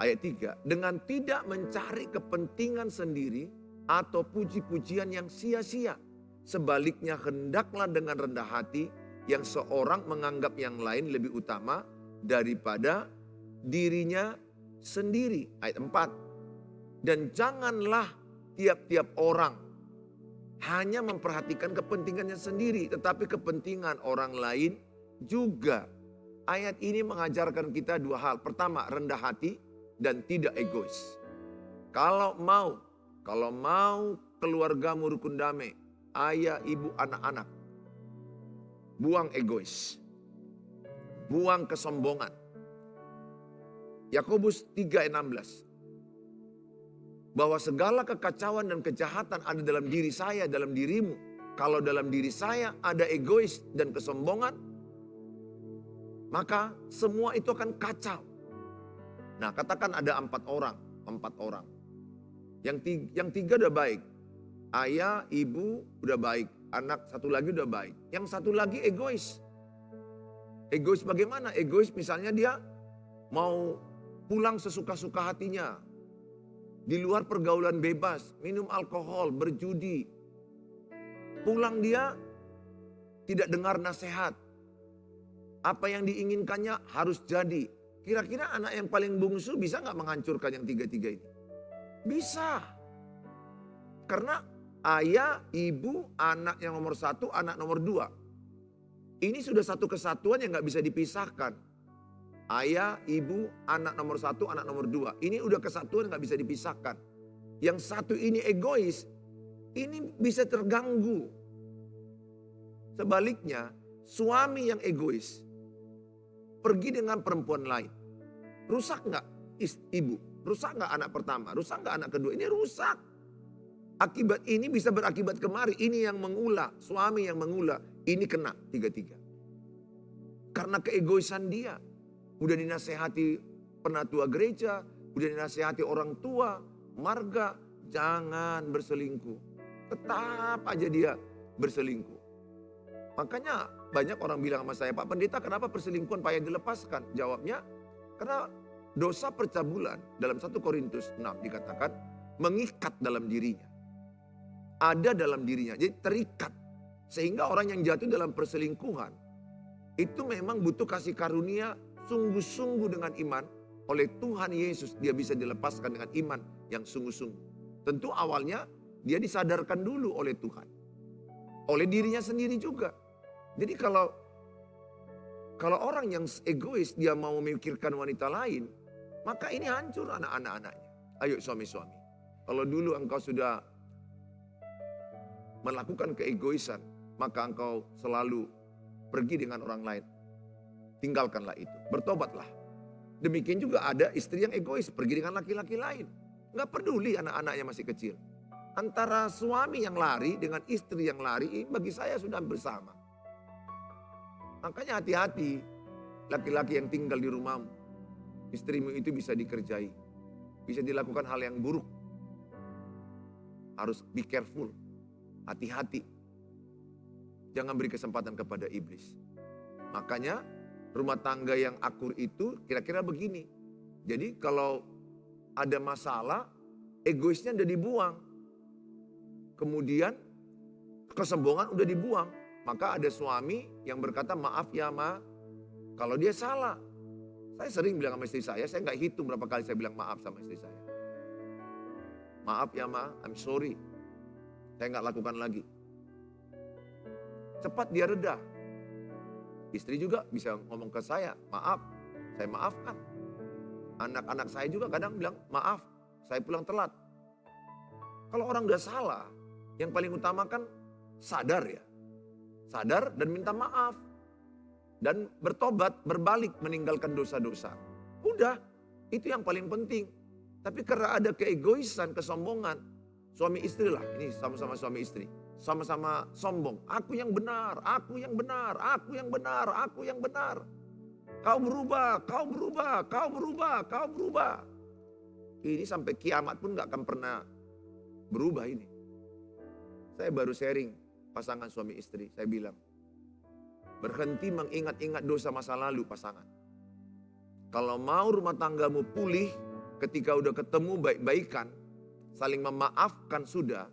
[SPEAKER 1] ayat 3, dengan tidak mencari kepentingan sendiri atau puji-pujian yang sia-sia. Sebaliknya hendaklah dengan rendah hati yang seorang menganggap yang lain lebih utama daripada dirinya sendiri. Ayat 4, dan janganlah tiap-tiap orang hanya memperhatikan kepentingannya sendiri, tetapi kepentingan orang lain juga. Ayat ini mengajarkan kita 2 hal. Pertama, rendah hati dan tidak egois. Kalau mau keluargamu rukun damai, ayah, ibu, anak-anak, buang egois, buang kesombongan. Yakobus 3 ayat 16. Bahwa segala kekacauan dan kejahatan ada dalam diri saya, dalam dirimu. Kalau dalam diri saya ada egois dan kesombongan, maka semua itu akan kacau. Nah, katakan ada 4 orang. Yang 3 udah baik. Ayah, ibu udah baik. Anak 1 lagi udah baik. Yang 1 lagi egois. Egois bagaimana? Egois misalnya dia mau pulang sesuka-suka hatinya. Di luar pergaulan bebas, minum alkohol, berjudi. Pulang dia tidak dengar nasihat. Apa yang diinginkannya harus jadi. Kira-kira anak yang paling bungsu bisa gak menghancurkan yang 3 ini? Bisa. Karena ayah, ibu, anak yang nomor 1, anak nomor 2. Ini sudah satu kesatuan yang gak bisa dipisahkan. Ayah, ibu, anak nomor 1, anak nomor 2. Ini udah kesatuan yang gak bisa dipisahkan. Yang satu ini egois, ini bisa terganggu. Sebaliknya, suami yang egois pergi dengan perempuan lain. Rusak nggak ibu? Rusak nggak anak pertama? Rusak nggak anak kedua? Ini rusak. Akibat ini bisa berakibat kemari. Ini yang mengulah, suami yang mengulah. Ini kena tiga-tiga. Karena keegoisan dia. Udah dinasehati penatua gereja, udah dinasehati orang tua, marga, jangan berselingkuh. Tetap aja dia berselingkuh. Makanya banyak orang bilang sama saya, Pak Pendeta kenapa perselingkuhan payah dilepaskan? Jawabnya, karena dosa percabulan dalam 1 Korintus 6 dikatakan mengikat dalam dirinya. Ada dalam dirinya, jadi terikat. Sehingga orang yang jatuh dalam perselingkuhan, itu memang butuh kasih karunia sungguh-sungguh dengan iman. Oleh Tuhan Yesus dia bisa dilepaskan dengan iman yang sungguh-sungguh. Tentu awalnya dia disadarkan dulu oleh Tuhan. Oleh dirinya sendiri juga. Jadi kalau orang yang egois dia mau memikirkan wanita lain, maka ini hancur anak-anaknya. Ayo suami-suami. Kalau dulu engkau sudah melakukan keegoisan, maka engkau selalu pergi dengan orang lain. Tinggalkanlah itu. Bertobatlah. Demikian juga ada istri yang egois, pergi dengan laki-laki lain. Nggak peduli anak-anaknya masih kecil. Antara suami yang lari dengan istri yang lari, bagi saya sudah bersama. Makanya hati-hati, laki-laki yang tinggal di rumahmu. Istrimu itu bisa dikerjai. Bisa dilakukan hal yang buruk. Harus be careful. Hati-hati. Jangan beri kesempatan kepada iblis. Makanya rumah tangga yang akur itu kira-kira begini. Jadi kalau ada masalah, egoisnya udah dibuang. Kemudian kesombongan udah dibuang. Maka ada suami yang berkata, maaf ya ma, kalau dia salah. Saya sering bilang sama istri saya nggak hitung berapa kali saya bilang maaf sama istri saya. Maaf ya ma, I'm sorry. Saya nggak lakukan lagi. Cepat dia reda. Istri juga bisa ngomong ke saya, maaf, saya maafkan. Anak-anak saya juga kadang bilang, maaf, saya pulang telat. Kalau orang udah salah, yang paling utama kan sadar ya. Sadar dan minta maaf. Dan bertobat, berbalik, meninggalkan dosa-dosa. Udah, itu yang paling penting. Tapi karena ada keegoisan, kesombongan, suami istri lah, ini sama-sama suami istri. Sama-sama sombong, aku yang benar, aku yang benar, aku yang benar, aku yang benar. Kau berubah, kau berubah, kau berubah, kau berubah. Ini sampai kiamat pun gak akan pernah berubah ini. Saya baru sharing pasangan suami istri, saya bilang, berhenti mengingat-ingat dosa masa lalu pasangan. Kalau mau rumah tanggamu pulih, ketika udah ketemu baik-baikan, saling memaafkan sudah,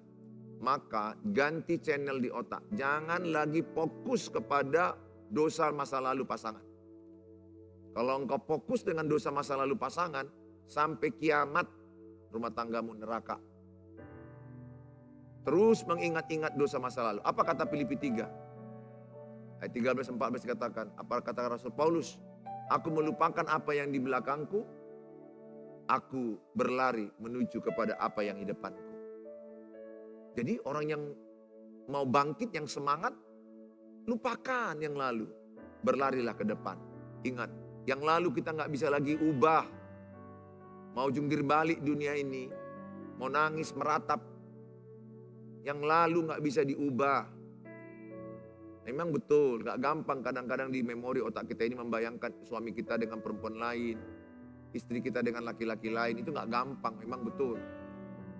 [SPEAKER 1] maka ganti channel di otak. Jangan lagi fokus kepada dosa masa lalu pasangan. Kalau engkau fokus dengan dosa masa lalu pasangan, sampai kiamat rumah tanggamu neraka. Terus mengingat-ingat dosa masa lalu. Apa kata Filipi 3? Ayat 13-14 dikatakan, apa kata Rasul Paulus? Aku melupakan apa yang di belakangku, aku berlari menuju kepada apa yang di depanku. Jadi orang yang mau bangkit, yang semangat, lupakan yang lalu. Berlarilah ke depan. Ingat, yang lalu kita gak bisa lagi ubah. Mau jungkir balik dunia ini, mau nangis, meratap. Yang lalu gak bisa diubah. Memang betul, gak gampang kadang-kadang di memori otak kita ini membayangkan suami kita dengan perempuan lain. Istri kita dengan laki-laki lain, itu gak gampang, memang betul.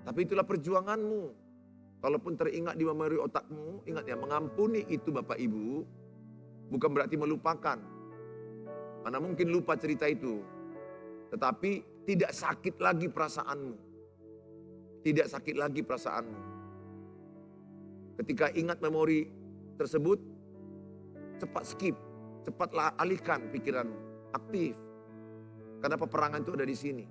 [SPEAKER 1] Tapi itulah perjuanganmu. Kalaupun teringat di memori otakmu, ingat ya, mengampuni itu Bapak Ibu, bukan berarti melupakan. Mana mungkin lupa cerita itu. Tetapi tidak sakit lagi perasaanmu. Tidak sakit lagi perasaanmu. Ketika ingat memori tersebut, cepat skip, cepat alihkan pikiranmu, aktif. Karena peperangan itu ada di sini.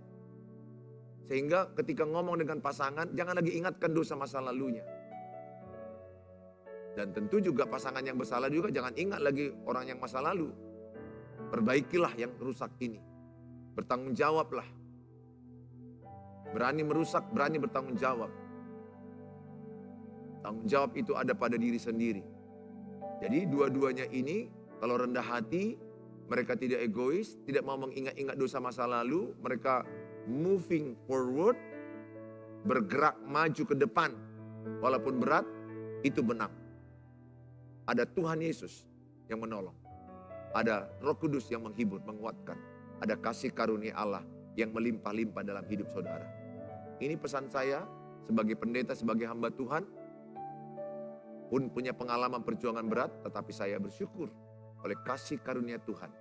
[SPEAKER 1] Sehingga ketika ngomong dengan pasangan, jangan lagi ingatkan dosa masa lalunya. Dan tentu juga pasangan yang bersalah juga jangan ingat lagi orang yang masa lalu. Perbaikilah yang rusak ini. Bertanggung jawablah. Berani merusak, berani bertanggung jawab. Tanggung jawab itu ada pada diri sendiri. Jadi dua-duanya ini kalau rendah hati, mereka tidak egois, tidak mau mengingat-ingat dosa masa lalu, mereka moving forward, bergerak maju ke depan. Walaupun berat, itu menang. Ada Tuhan Yesus yang menolong. Ada Roh Kudus yang menghibur, menguatkan. Ada kasih karunia Allah yang melimpah-limpah dalam hidup saudara. Ini pesan saya sebagai pendeta, sebagai hamba Tuhan. Pun punya pengalaman perjuangan berat, tetapi saya bersyukur oleh kasih karunia Tuhan.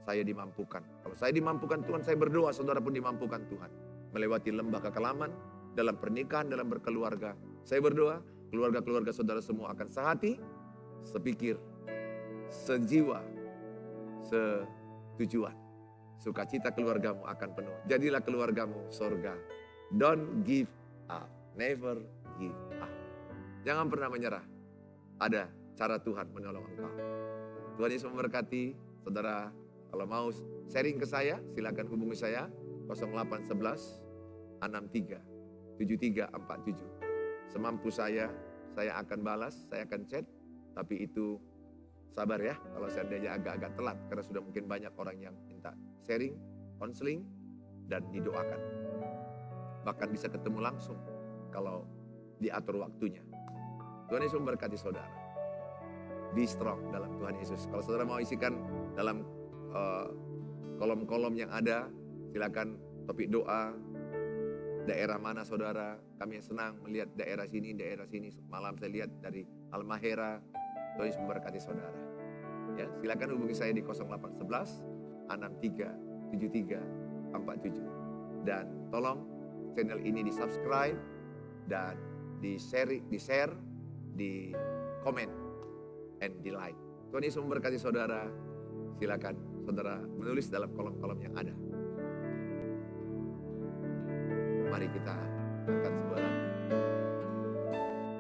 [SPEAKER 1] Saya dimampukan. Kalau saya dimampukan Tuhan, saya berdoa, saudara pun dimampukan Tuhan. Melewati lembah kekelaman, dalam pernikahan, dalam berkeluarga. Saya berdoa, keluarga-keluarga saudara semua akan sehati, sepikir, sejiwa, setujuan. Sukacita keluargamu akan penuh. Jadilah keluargamu surga. Don't give up. Never give up. Jangan pernah menyerah. Ada cara Tuhan menolong engkau. Tuhan Yesus memberkati. Saudara, kalau mau sharing ke saya, silakan hubungi saya 0811 63 7347. Semampu saya akan balas, saya akan chat. Tapi itu sabar ya, kalau seandainya agak-agak telat. Karena sudah mungkin banyak orang yang minta sharing, konseling, dan didoakan. Bahkan bisa ketemu langsung kalau diatur waktunya. Tuhan Yesus memberkati saudara. Be strong dalam Tuhan Yesus. Kalau saudara mau isikan dalam kolom-kolom yang ada, silakan topik doa. Daerah mana saudara? Kami senang melihat daerah sini. Malam saya lihat dari Halmahera. Tuhan Yesus memberkati saudara. Ya, silakan hubungi saya di 0811 63 73 47. Dan tolong channel ini di-subscribe dan di-share, di komen, and di like. Tuhan Yesus memberkati saudara. Silakan saudara menulis dalam kolom-kolom yang ada. Mari kita angkat sebuah lagu.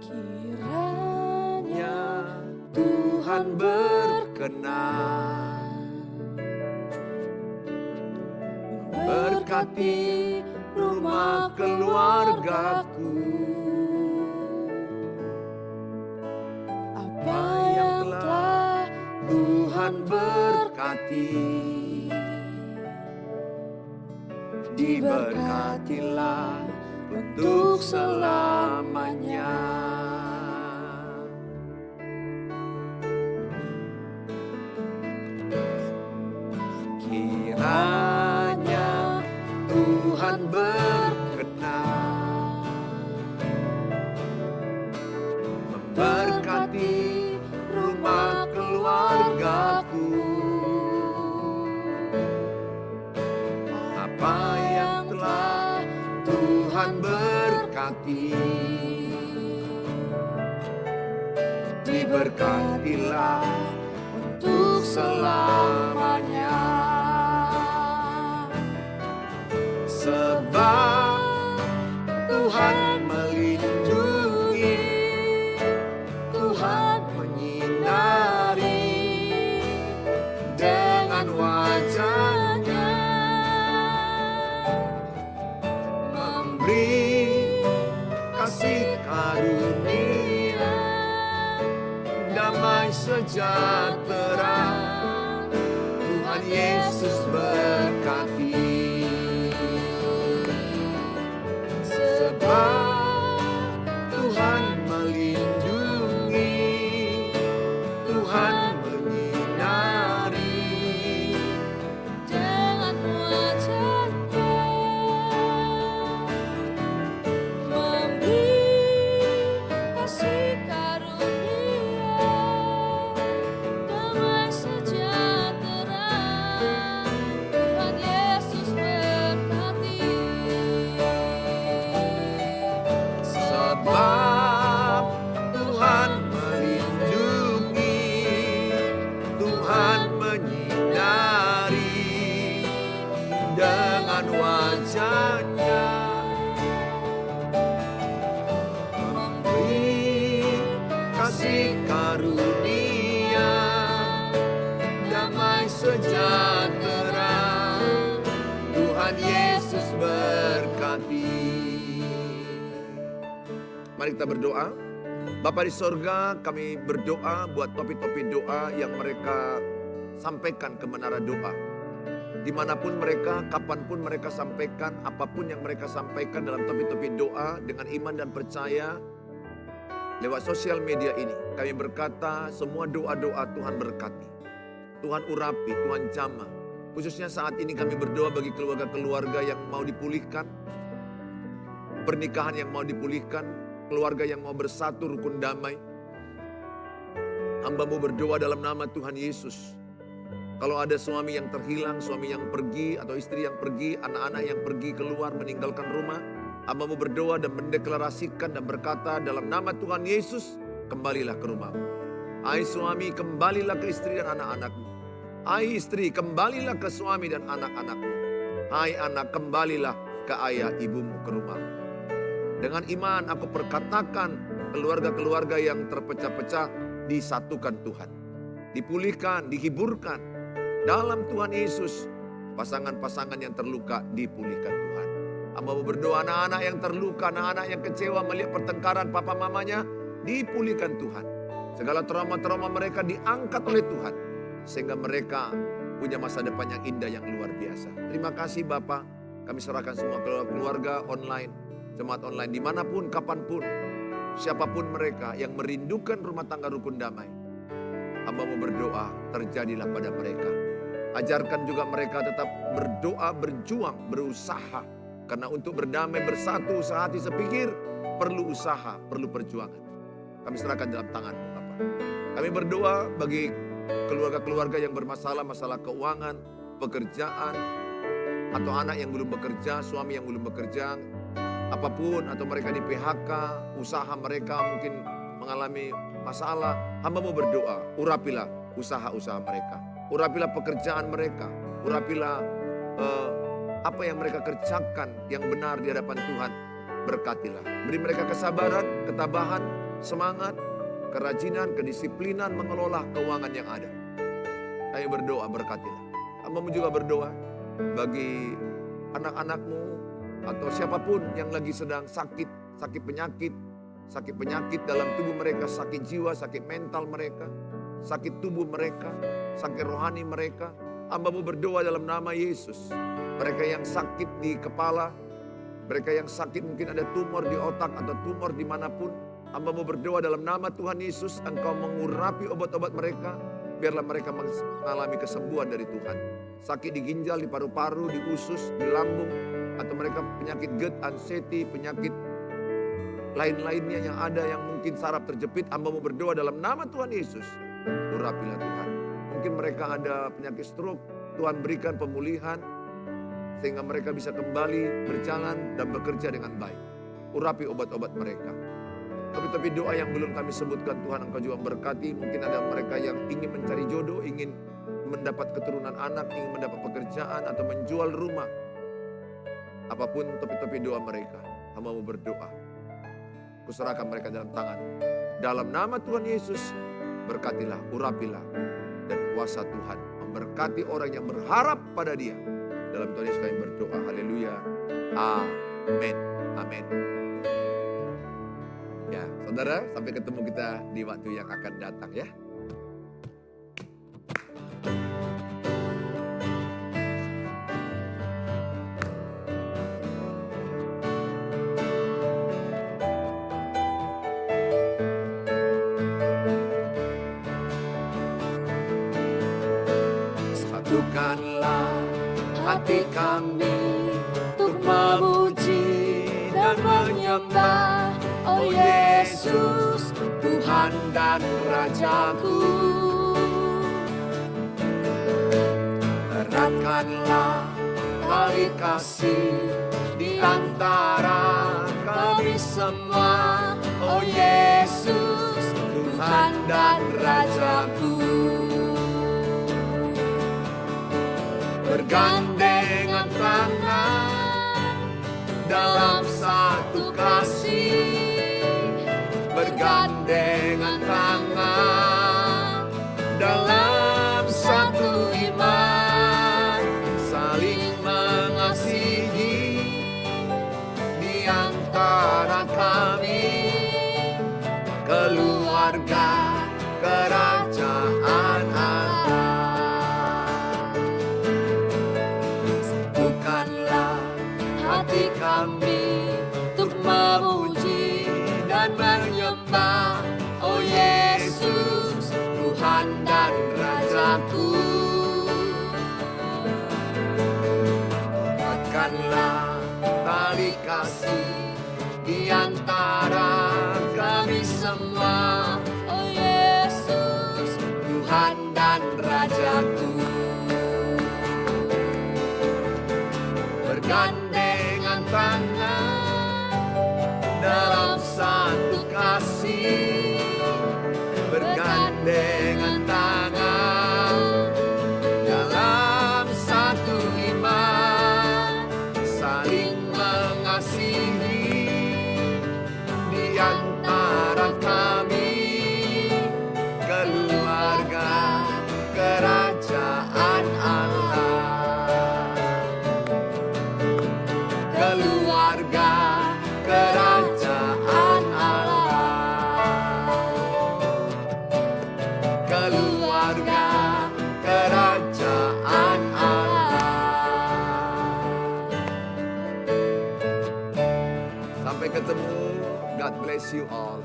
[SPEAKER 1] Kiranya Tuhan berkenan memberkati rumah keluargaku. Apa yang telah Tuhan berkati, diberkatilah untuk selamanya. Kiranya Tuhan berkenan memberkati rumah keluargaku. Apa yang telah Tuhan berkati, diberkatilah untuk selamanya. Sebab Tuhan melindungi, Tuhan menyinari dengan wajah-Nya, memberi kasih karunia, damai sejahtera. Tuhan Yesus berkati. Sebab Tuhan melindungi, Tuhan menyinari dengan wajah-Nya, memberi kasih karunia, damai sejahtera. Tuhan Yesus berkati. Sebab Tuhan melindungi, Tuhan menyinari dengan wajah-Nya, memberi kasih karunia, damai sejahtera. Tuhan Yesus berkati. Mari kita berdoa.
[SPEAKER 2] Bapa di sorga, kami berdoa buat topi-topi doa yang mereka sampaikan ke menara doa. Dimanapun mereka, kapanpun mereka sampaikan, apapun yang mereka sampaikan dalam topi-topi doa dengan iman dan percaya lewat sosial media ini. Kami berkata semua doa-doa Tuhan berkati. Tuhan urapi, Tuhan jamah. Khususnya saat ini kami berdoa bagi keluarga-keluarga yang mau dipulihkan. Pernikahan yang mau dipulihkan. Keluarga yang mau bersatu rukun damai. Hamba-Mu berdoa dalam nama Tuhan Yesus. Kalau ada suami yang terhilang, suami yang pergi, atau istri yang pergi, anak-anak yang pergi keluar meninggalkan rumah. Hamba-Mu berdoa dan mendeklarasikan dan berkata dalam nama Tuhan Yesus, kembalilah ke rumahmu. Hai suami, kembalilah ke istri dan anak-anakmu. Hai istri, kembalilah ke suami dan anak-anakmu. Hai anak, kembalilah ke ayah ibumu ke rumahmu. Dengan iman aku perkatakan keluarga-keluarga yang terpecah-pecah disatukan Tuhan. Dipulihkan, dihiburkan. Dalam Tuhan Yesus, pasangan-pasangan yang terluka dipulihkan Tuhan. Hamba-Mu berdoa anak-anak yang terluka, anak-anak yang kecewa melihat pertengkaran papa mamanya, dipulihkan Tuhan. Segala trauma-trauma mereka diangkat oleh Tuhan. Sehingga mereka punya masa depan yang indah, yang luar biasa. Terima kasih Bapa, kami serahkan semua keluarga online, jemaat online, dimanapun, kapanpun, siapapun mereka yang merindukan rumah tangga rukun damai. Hamba-Mu berdoa, terjadilah pada mereka. Ajarkan juga mereka tetap berdoa, berjuang, berusaha. Karena untuk berdamai, bersatu, sehati, sepikir, perlu usaha, perlu perjuangan. Kami serahkan dalam tangan-Mu, Bapa. Kami berdoa bagi keluarga-keluarga yang bermasalah, masalah keuangan, pekerjaan, atau anak yang belum bekerja, suami yang belum bekerja, apapun, atau mereka di PHK, usaha mereka mungkin mengalami masalah. Hamba-Mu berdoa, urapilah usaha-usaha mereka. Urapilah pekerjaan mereka. Urapilah apa yang mereka kerjakan yang benar di hadapan Tuhan. Berkatilah. Beri mereka kesabaran, ketabahan, semangat, kerajinan, kedisiplinan mengelola keuangan yang ada. Kami berdoa, berkatilah. Hamba-Mu juga berdoa bagi anak-anak-Mu atau siapapun yang lagi sedang sakit penyakit dalam tubuh mereka, sakit jiwa, sakit mental mereka, sakit tubuh mereka, sakit rohani mereka. Hamba-Mu berdoa dalam nama Yesus. Mereka yang sakit di kepala, mereka yang sakit mungkin ada tumor di otak atau tumor dimanapun. Hamba-Mu berdoa dalam nama Tuhan Yesus, Engkau mengurapi obat-obat mereka, biarlah mereka mengalami kesembuhan dari Tuhan. Sakit di ginjal, di paru-paru, di usus, di lambung, atau mereka penyakit GERD, anxiety, penyakit lain-lainnya yang ada yang mungkin saraf terjepit. Hamba-Mu berdoa dalam nama Tuhan Yesus, urapilah Tuhan. Mungkin mereka ada penyakit stroke, Tuhan berikan pemulihan sehingga mereka bisa kembali berjalan dan bekerja dengan baik. Urapi obat-obat mereka. Tapi doa yang belum kami sebutkan, Tuhan Engkau juga berkati. Mungkin ada mereka yang ingin mencari jodoh, ingin mendapat keturunan anak, ingin mendapat pekerjaan atau menjual rumah. Apapun topi-topi doa mereka, hamba-Mu berdoa. Kuserahkan mereka dalam tangan. Dalam nama Tuhan Yesus, berkatilah, urapilah, dan kuasa Tuhan memberkati orang yang berharap pada Dia. Dalam Tuhan Yesus kami berdoa, haleluya, amin, amin. Ya, saudara, sampai ketemu kita di waktu yang akan datang ya.
[SPEAKER 3] Satukanlah hati kami untuk memuji dan menyembah, oh Yesus, Tuhan dan Rajaku. Eratkanlah tali kasih di antara kami semua, oh Yesus, Tuhan dan Rajaku. Bergandengan tangan dalam satu kasih, bergandengan tangan dalam satu iman, saling mengasihi di antara kami, hati kami untuk memuji dan menyembah. Oh Yesus, Tuhan dan Rajaku. Kuatkanlah tali kasih di antara kami semua. Oh Yesus, Tuhan dan Rajaku. Bergandengan tangan dalam satu kasih, bergandengan tangan dalam satu iman, saling mengasihi di antara kami, keluarga kerajaan Allah. Keluarga kerajaan Allah. Keluarga kerajaan Allah.
[SPEAKER 1] Sampai ketemu. God bless you all.